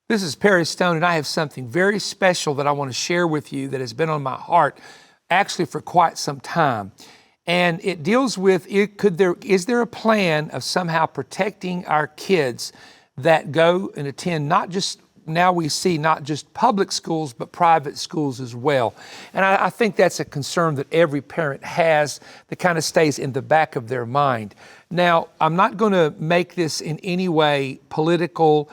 This is Perry Stone, and I have something very special that I want to share with you that has been on my heart actually for quite some time. And it deals with, is there a plan of somehow protecting our kids that go and attend not just, now we see not just public schools, but private schools as well. And I think that's a concern that every parent has that kind of stays in the back of their mind. Now, I'm not going to make this in any way political,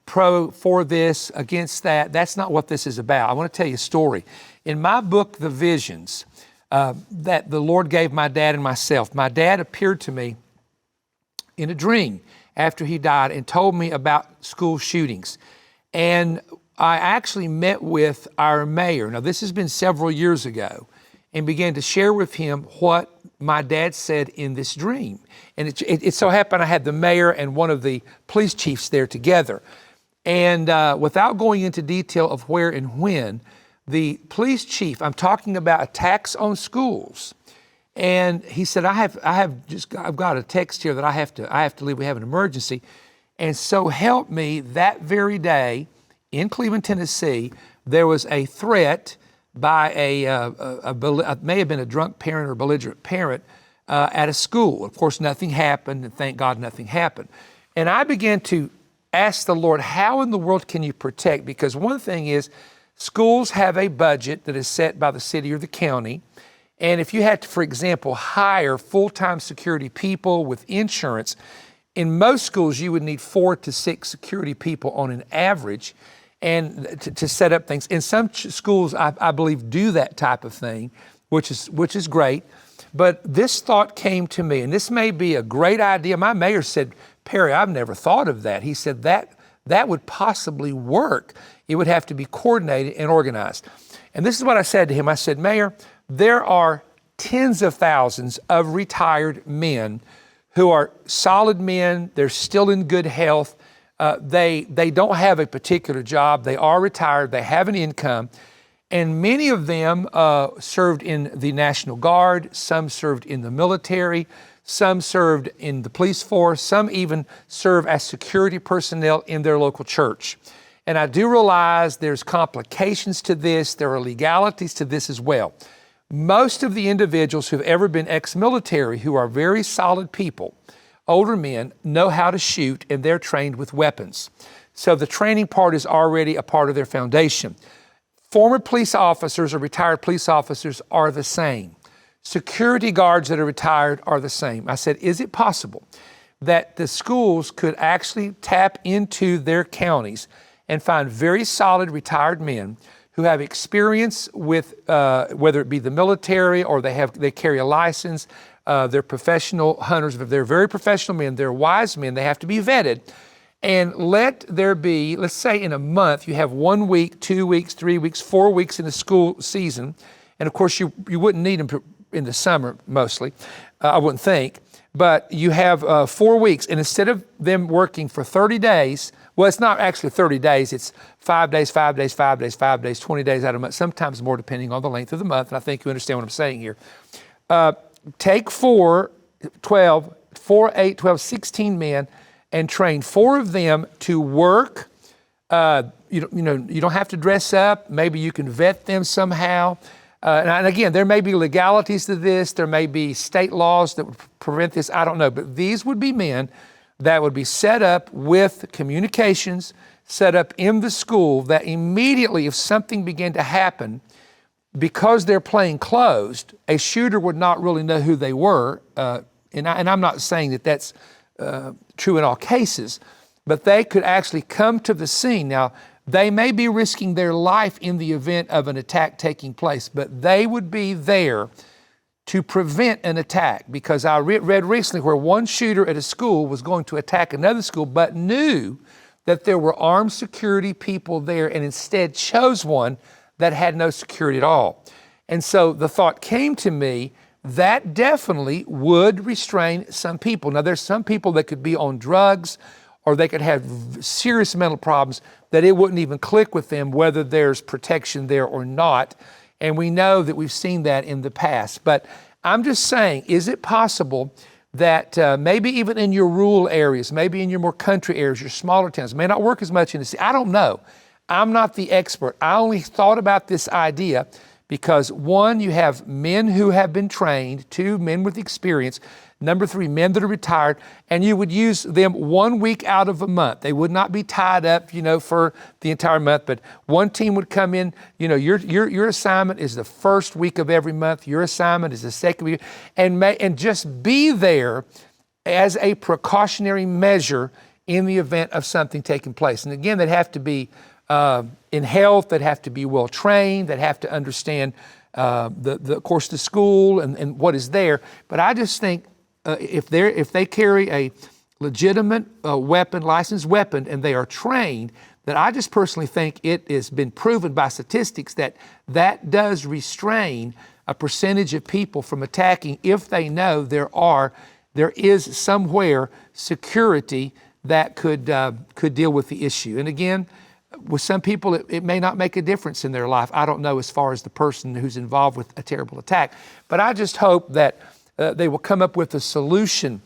for this, against that. That's not what this is about. I want to tell you a story. In my book, The Visions, that the Lord gave my dad and myself, my dad appeared to me in a dream after he died and told me about school shootings. And I actually met with our mayor. Now, this has been several years ago, and began to share with him what my dad said in this dream. And it so happened I had the mayor and one of the police chiefs there together. And without going into detail of where and when, the police chief, I'm talking about attacks on schools. And he said, I've got a text here that I have to leave. We have an emergency. And so help me, that very day in Cleveland, Tennessee, there was a threat by may have been a drunk parent or belligerent parent at a school. Of course, nothing happened, and thank God nothing happened. And I began to ask the Lord, how in the world can you protect? Because one thing is, schools have a budget that is set by the city or the county. And if you had to, for example, hire full-time security people with insurance, in most schools you would need 4 to 6 security people on an average and to set up things. And some schools, I believe, do that type of thing, which is great. But this thought came to me, and this may be a great idea. My mayor said, Perry, I've never thought of that. He said that would possibly work. It would have to be coordinated and organized. And this is what I said to him. I said, Mayor, there are tens of thousands of retired men who are solid men. They're still in good health. They don't have a particular job. They are retired. They have an income. And many of them served in the National Guard. Some served in the military. Some served in the police force. Some even serve as security personnel in their local church. And I do realize there's complications to this. There are legalities to this as well. Most of the individuals who've ever been ex-military, who are very solid people, older men, know how to shoot, and they're trained with weapons. So the training part is already a part of their foundation. Former police officers or retired police officers are the same. Security guards that are retired are the same. I said, is it possible that the schools could actually tap into their counties and find very solid retired men who have experience with whether it be the military or they carry a license, they're professional hunters, they're very professional men, they're wise men, they have to be vetted. And let there be, let's say in a month, you have 1 week, 2 weeks, 3 weeks, 4 weeks in the school season. And of course, you wouldn't need them in the summer mostly, I wouldn't think. But you have 4 weeks, and instead of them working for 30 days, well, it's not actually 30 days, it's 5 days, 5 days, 5 days, 5 days, 20 days out of a month, sometimes more depending on the length of the month, and I think you understand what I'm saying here. Take 4, 8, 12, 16 men, and train 4 of them to work. You don't have to dress up. Maybe you can vet them somehow. And again, there may be legalities to this. There may be state laws that would prevent this. I don't know. But these would be men that would be set up with communications, set up in the school, that immediately if something began to happen, because they're plain clothed, a shooter would not really know who they were. And I'm not saying that that's true in all cases, but they could actually come to the scene. Now, they may be risking their life in the event of an attack taking place, but they would be there to prevent an attack, because I read recently where one shooter at a school was going to attack another school, but knew that there were armed security people there and instead chose one that had no security at all. And so the thought came to me, that definitely would restrain some people. Now, there's some people that could be on drugs, or they could have serious mental problems that it wouldn't even click with them whether there's protection there or not. And we know that we've seen that in the past. But I'm just saying, is it possible that maybe even in your rural areas, maybe in your more country areas, your smaller towns, may not work as much in the city. I don't know. I'm not the expert. I only thought about this idea because 1, you have men who have been trained, 2, men with experience, number 3, men that are retired, and you would use them 1 week out of a month. They would not be tied up, for the entire month, but one team would come in, your assignment is the first week of every month, your assignment is the second week, and just be there as a precautionary measure in the event of something taking place. And again, they'd have to be in health, they'd have to be well trained, they'd have to understand of course, the school and what is there. But I just think if they carry a legitimate weapon, licensed weapon, and they are trained, that I just personally think it has been proven by statistics that does restrain a percentage of people from attacking if they know there is somewhere security that could deal with the issue. And again, with some people, it may not make a difference in their life. I don't know as far as the person who's involved with a terrible attack. But I just hope that they will come up with a solution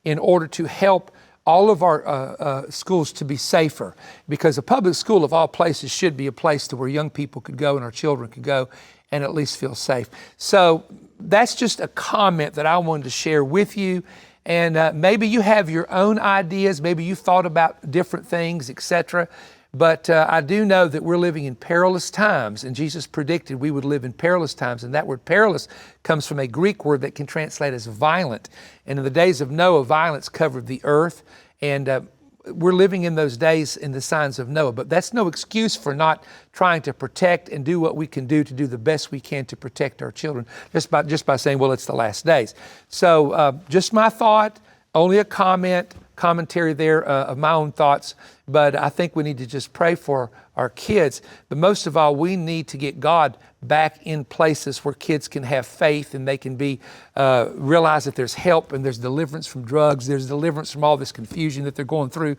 in order to help all of our schools to be safer. Because a public school of all places should be a place to where young people could go and our children could go and at least feel safe. So that's just a comment that I wanted to share with you. And maybe you have your own ideas, maybe you thought about different things, etc. But I do know that we're living in perilous times, and Jesus predicted we would live in perilous times. And that word perilous comes from a Greek word that can translate as violent. And in the days of Noah, violence covered the earth. And we're living in those days in the signs of Noah. But that's no excuse for not trying to protect and do what we can do to do the best we can to protect our children, just by saying, well, it's the last days. So just my thought, only a commentary there of my own thoughts. But I think we need to just pray for our kids. But most of all, we need to get God back in places where kids can have faith and they can be realize that there's help and there's deliverance from drugs. There's deliverance from all this confusion that they're going through.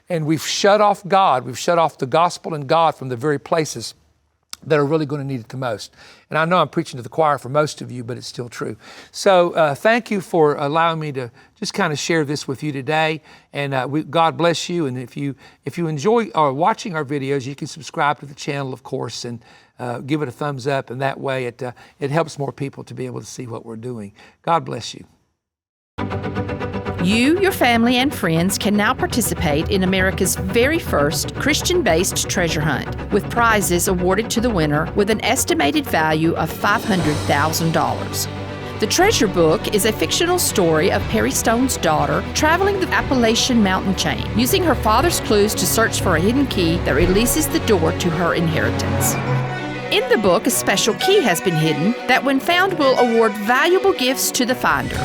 And we've shut off God. We've shut off the gospel and God from the very places that are really going to need it the most. And I know I'm preaching to the choir for most of you, but it's still true. So thank you for allowing me to just kind of share this with you today. And God bless you. And if you enjoy watching our videos, you can subscribe to the channel, of course, and give it a thumbs up. And that way it helps more people to be able to see what we're doing. God bless you. You, your family, and friends can now participate in America's very first Christian-based treasure hunt, with prizes awarded to the winner with an estimated value of $500,000. The Treasure Book is a fictional story of Perry Stone's daughter traveling the Appalachian mountain chain, using her father's clues to search for a hidden key that releases the door to her inheritance. In the book, a special key has been hidden that, when found, will award valuable gifts to the finder.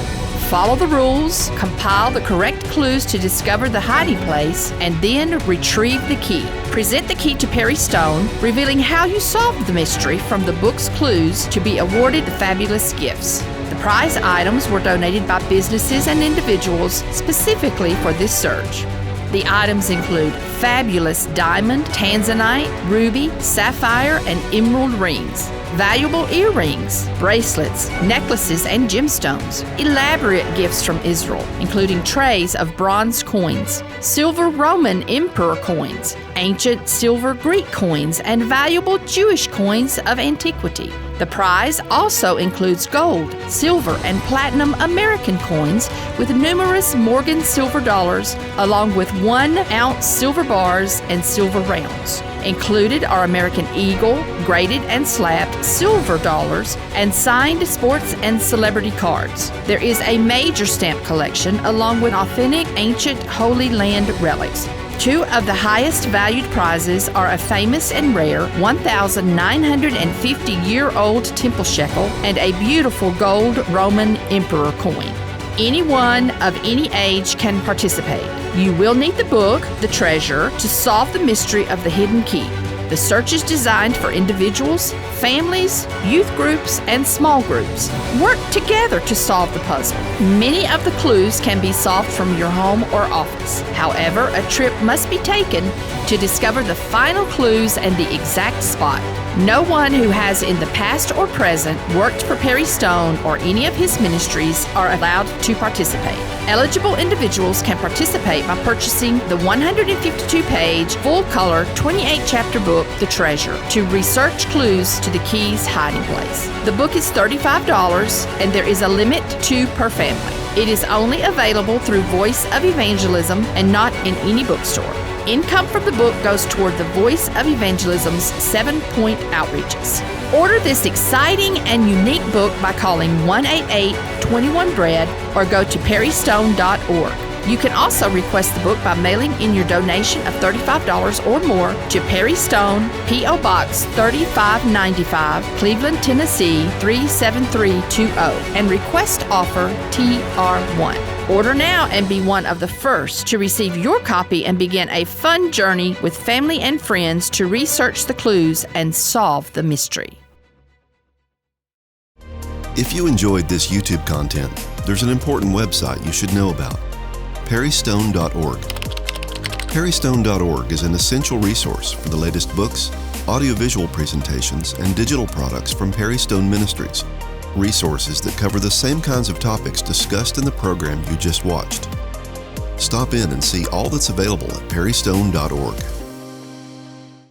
Follow the rules, compile the correct clues to discover the hiding place, and then retrieve the key. Present the key to Perry Stone, revealing how you solved the mystery from the book's clues to be awarded fabulous gifts. The prize items were donated by businesses and individuals specifically for this search. The items include fabulous diamond, tanzanite, ruby, sapphire, and emerald rings, valuable earrings, bracelets, necklaces, and gemstones, elaborate gifts from Israel, including trays of bronze coins, silver Roman emperor coins, ancient silver Greek coins, and valuable Jewish coins of antiquity. The prize also includes gold, silver, and platinum American coins with numerous Morgan silver dollars, along with 1-ounce silver bars and silver rounds. Included are American Eagle, graded and slabbed silver dollars, and signed sports and celebrity cards. There is a major stamp collection along with authentic ancient Holy Land relics. Two of the highest valued prizes are a famous and rare 1,950-year-old temple shekel and a beautiful gold Roman emperor coin. Anyone of any age can participate. You will need the book, The Treasure, to solve the mystery of the hidden key. The search is designed for individuals, families, youth groups, and small groups. Work together to solve the puzzle. Many of the clues can be solved from your home or office. However, a trip must be taken to discover the final clues and the exact spot. No one who has in the past or present worked for Perry Stone or any of his ministries are allowed to participate. Eligible individuals can participate by purchasing the 152-page, full-color, 28-chapter book, The Treasure, to research clues to the key's hiding place. The book is $35, and there is a limit 2 per family. It is only available through Voice of Evangelism and not in any bookstore. Income from the book goes toward the Voice of Evangelism's 7-point outreaches. Order this exciting and unique book by calling 188-21-BREAD or go to perrystone.org. You can also request the book by mailing in your donation of $35 or more to Perry Stone, P.O. Box 3595, Cleveland, Tennessee 37320, and request offer TR1. Order now and be one of the first to receive your copy and begin a fun journey with family and friends to research the clues and solve the mystery. If you enjoyed this YouTube content, there's an important website you should know about: perrystone.org. Perrystone.org is an essential resource for the latest books, audiovisual presentations, and digital products from Perry Stone Ministries. Resources that cover the same kinds of topics discussed in the program you just watched. Stop in and see all that's available at perrystone.org.